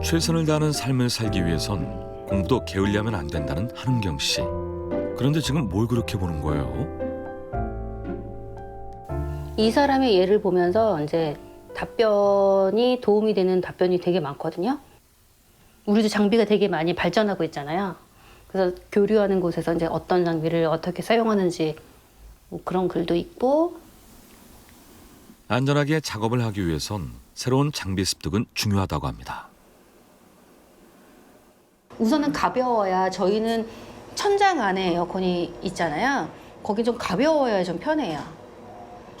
최선을 다하는 삶을 살기 위해선 공부도 게을리하면 안 된다는 한은경 씨. 그런데 지금 뭘 그렇게 보는 거예요? 이 사람의 예를 보면서 이제 답변이 도움이 되는 답변이 되게 많거든요. 우리도 장비가 되게 많이 발전하고 있잖아요. 그래서 교류하는 곳에서 이제 어떤 장비를 어떻게 사용하는지 뭐 그런 글도 있고. 안전하게 작업을 하기 위해선 새로운 장비 습득은 중요하다고 합니다. 우선은 가벼워야, 저희는 천장 안에 에어컨이 있잖아요. 거기 좀 가벼워야 좀 편해요.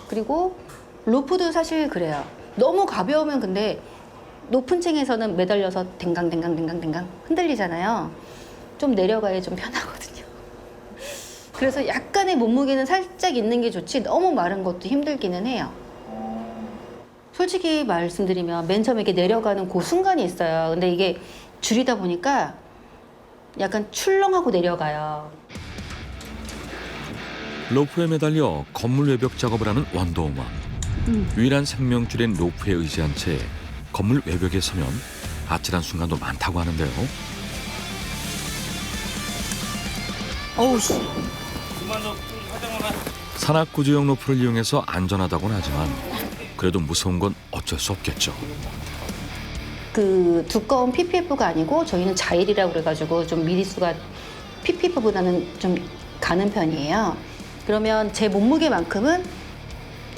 그리고 로프도 사실 그래요. 너무 가벼우면 근데 높은 층에서는 매달려서 댕강댕강 흔들리잖아요. 좀 내려가야 좀 편하거든요. 그래서 약간의 몸무게는 살짝 있는 게 좋지 너무 마른 것도 힘들기는 해요. 솔직히 말씀드리면 맨 처음에 이렇게 내려가는 그 순간이 있어요. 근데 이게 줄이다 보니까 약간 출렁하고 내려가요. 로프에 매달려 건물 외벽 작업을 하는 원도우먼. 유일한 생명줄인 로프에 의지한 채 건물 외벽에 서면 아찔한 순간도 많다고 하는데요. 어우 씨. 산악구조용 로프를 이용해서 안전하다고는 하지만 그래도 무서운 건 어쩔 수 없겠죠. 그 두꺼운 PPF가 아니고 저희는 자일이라고 그래가지고 좀 미리수가 PPF보다는 좀 가는 편이에요. 그러면 제 몸무게만큼은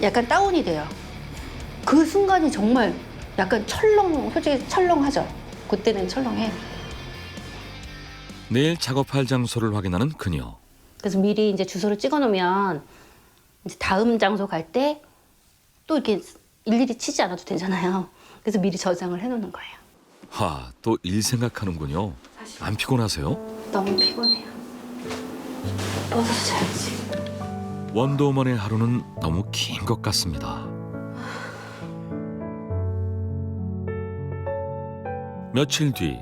약간 다운이 돼요. 그 순간이 정말 약간 솔직히 철렁하죠. 그때는 철렁해. 내일 작업할 장소를 확인하는 그녀. 그래서 미리 이제 주소를 찍어 놓으면 이제 다음 장소 갈 때 또 이렇게 일일이 치지 않아도 되잖아요. 그래서 미리 저장을 해놓는 거예요. 또 일 생각하는군요. 안 피곤하세요? 너무 피곤해요. 벗어서 자야지. 원도우먼의 하루는 너무 긴 것 같습니다. 며칠 뒤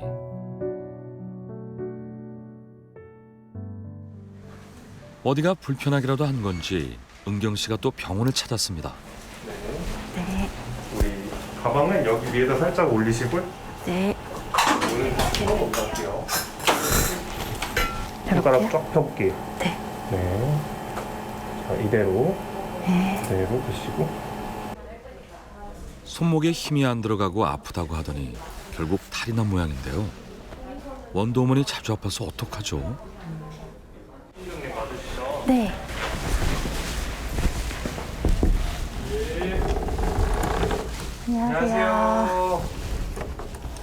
어디가 불편하기라도 한 건지 은경 씨가 또 병원을 찾았습니다. 네. 우리 가방은 여기 위에다 살짝 올리시고요. 네. 오늘 손으로 올릴게요. 손가락 쫙 펴볼게. 네. 네. 자, 이대로. 네. 그대로 드시고. 손목에 힘이 안 들어가고 아프다고 하더니 결국 탈이 난 모양인데요. 원도우먼이 자주 아파서 어떡하죠? 네. 안녕하세요.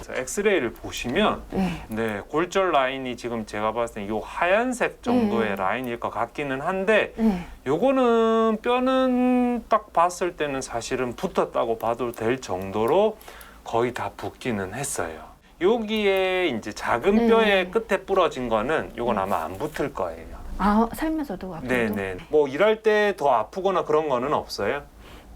자, 엑스레이를 보시면 네. 네, 골절 라인이 지금 제가 봤을 때 이 하얀색 정도의 라인일 것 같기는 한데 네. 요거는 뼈는 딱 봤을 때는 사실은 붙었다고 봐도 될 정도로 거의 다 붙기는 했어요. 여기에 이제 작은 네. 뼈의 끝에 부러진 거는 요건 아마 안 붙을 거예요. 아, 살면서도 아파도? 네네. 뭐 일할 때 더 아프거나 그런 거는 없어요?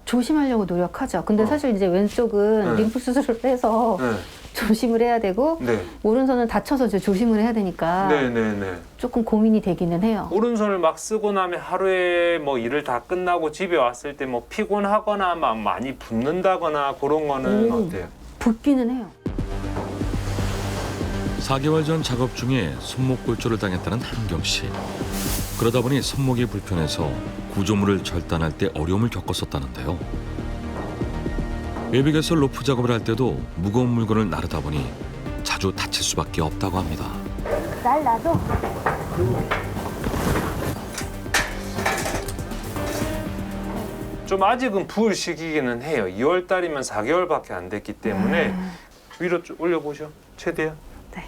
조심하려고 노력하죠. 근데 사실 이제 왼쪽은 네. 림프 수술을 해서 네. 조심을 해야 되고 네. 오른손은 다쳐서 이제 조심을 해야 되니까 네네네. 조금 고민이 되기는 해요. 오른손을 막 쓰고 나면 하루에 뭐 일을 다 끝나고 집에 왔을 때 뭐 피곤하거나 막 많이 붓는다거나 그런 거는 어때요? 붓기는 해요. 4개월 전 작업 중에 손목 골절을 당했다는 한경 씨. 그러다 보니 손목이 불편해서 구조물을 절단할 때 어려움을 겪었었다는데요. 외벽에서 로프 작업을 할 때도 무거운 물건을 나르다 보니 자주 다칠 수밖에 없다고 합니다. 날 놔줘. 좀 아직은 부을 시기기는 해요. 2월 달이면 4개월밖에 안 됐기 때문에 위로 쭉 올려보죠. 최대한. 네.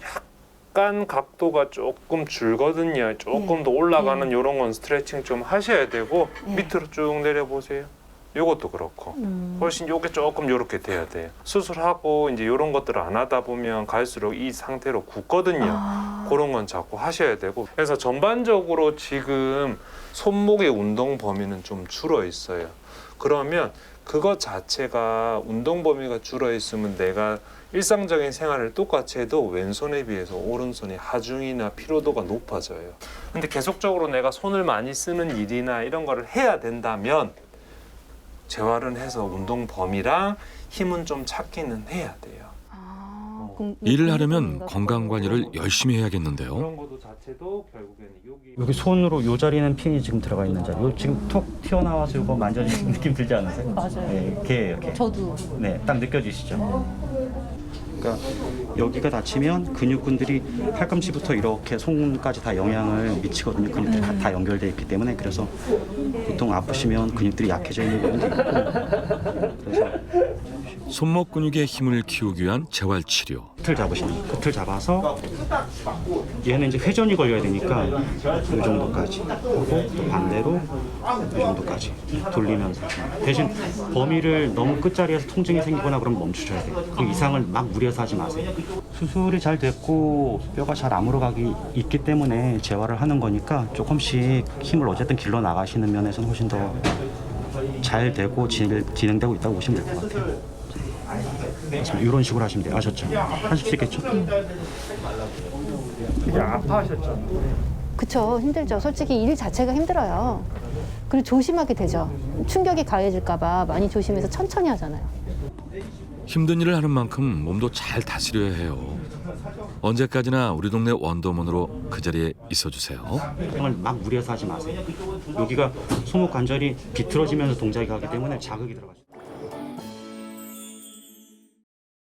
약간 각도가 조금 줄거든요. 조금 더 올라가는 이런 건 스트레칭 좀 하셔야 되고 밑으로 쭉 내려보세요. 요것도 그렇고 훨씬 요게 조금 요렇게 돼야 돼요. 수술하고 이제 요런 것들을 안 하다 보면 갈수록 이 상태로 굳거든요. 그런 건 자꾸 하셔야 되고 그래서 전반적으로 지금 손목의 운동 범위는 좀 줄어 있어요. 그러면 그것 자체가 운동 범위가 줄어 있으면 내가 일상적인 생활을 똑같이 해도 왼손에 비해서 오른손이 하중이나 피로도가 높아져요. 근데 계속적으로 내가 손을 많이 쓰는 일이나 이런 거를 해야 된다면 재활은 해서 운동 범위랑 힘은 좀 찾기는 해야 돼요. 일을 하려면 건강 관리를 열심히 해야겠는데요. 그런 것도 자체도 결국에는 여기 손으로 요 자리는 핀이 지금 들어가 있는 자리. 요 지금 톡 튀어나와서 이거 만져지는 느낌 들지 않으세요? 맞아요. 네, 걔예요, 걔. 저도. 네, 딱 느껴지시죠? 그러니까 여기가 다치면 근육군들이 팔꿈치부터 이렇게 손까지 다 영향을 미치거든요. 근육들이 다 연결돼 있기 때문에. 그래서 보통 아프시면 근육들이 약해져 있는 경우도 있고. 그래서 손목 근육의 힘을 키우기 위한 재활 치료. 끝을 잡으시면 끝을 잡아서 얘는 이제 회전이 걸려야 되니까 이 정도까지 하고 또 반대로 이 정도까지 돌리면서 대신 범위를 너무 끝자리에서 통증이 생기거나 그러면 멈추셔야 돼요. 그 이상을 막 무리해서 하지 마세요. 수술이 잘 됐고 뼈가 잘 아물어가기 있기 때문에 재활을 하는 거니까 조금씩 힘을 어쨌든 길러 나가시는 면에서는 훨씬 더 잘 되고 진행되고 있다고 보시면 될 것 같아요. 이런 식으로 하시면 돼요. 아셨죠? 하실 수 있겠죠? 되게 아파하셨잖아요. 그쵸, 힘들죠. 솔직히 일 자체가 힘들어요. 그리고 조심하게 되죠. 충격이 가해질까봐 많이 조심해서 천천히 하잖아요. 힘든 일을 하는 만큼 몸도 잘 다스려야 해요. 언제까지나 우리 동네 원더우먼으로 그 자리에 있어주세요. 힘을 막 무리해서 하지 마세요. 여기가 손목 관절이 비틀어지면서 동작이 가기 때문에 자극이 들어가죠.